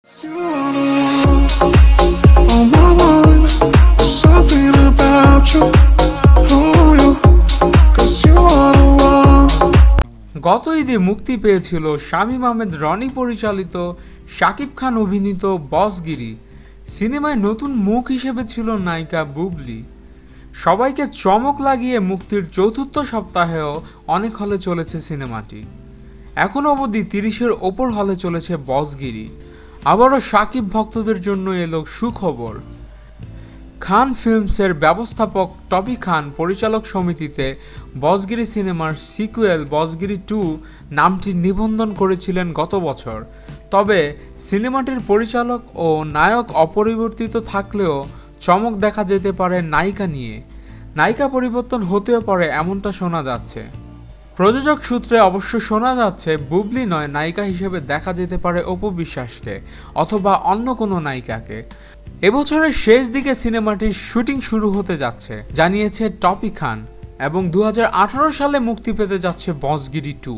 গত ঈদে মুক্তি পেয়েছিল শামীম আহমেদ রনি পরিচালিত শাকিব খান অভিনীত বসগিরি। সিনেমায় নতুন মুখ হিসেবে ছিল নায়িকা বুবলি। সবাইকে চমক লাগিয়ে মুক্তির চতুর্থ সপ্তাহেও অনেক হলে চলেছে সিনেমাটি। এখনও অবধি 30-এর ওপর হলে চলেছে বসগিরি। আবারও শাকিব ভক্তদের জন্য এলো সুখবর। খান ফিল্মসের ব্যবস্থাপক টবি খান পরিচালক সমিতিতে বসগিরি সিনেমার সিকুয়েল বসগিরি 2 নামটি নিবন্ধন করেছিলেন গত বছর। তবে সিনেমাটির পরিচালক ও নায়ক অপরিবর্তিত থাকলেও চমক দেখা যেতে পারে নায়িকা নিয়ে। নায়িকা পরিবর্তন হতেও পারে এমনটা শোনা যাচ্ছে। প্রযোজক সূত্রে অবশ্য শোনা যাচ্ছে বুবলি নয়, নায়িকা হিসেবে দেখা যেতে পারে অপু বিশ্বাসকে অথবা অন্য কোনো নায়িকাকে। এবছরের শেষ দিকে সিনেমাটির শুটিং শুরু হতে যাচ্ছে জানিয়েছে টপি খান, এবং 2018 সালে মুক্তি পেতে যাচ্ছে বসগিরি 2।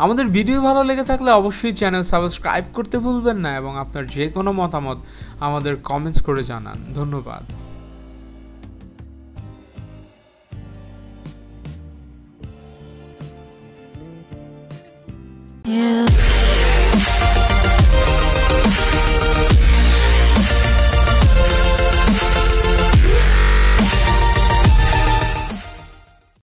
আমাদের ভিডিও ভালো লেগে থাকলে অবশ্যই চ্যানেল সাবস্ক্রাইব করতে ভুলবেন না, এবং আপনার যে কোনো মতামত আমাদের কমেন্টস করে জানান। ধন্যবাদ। Yeah.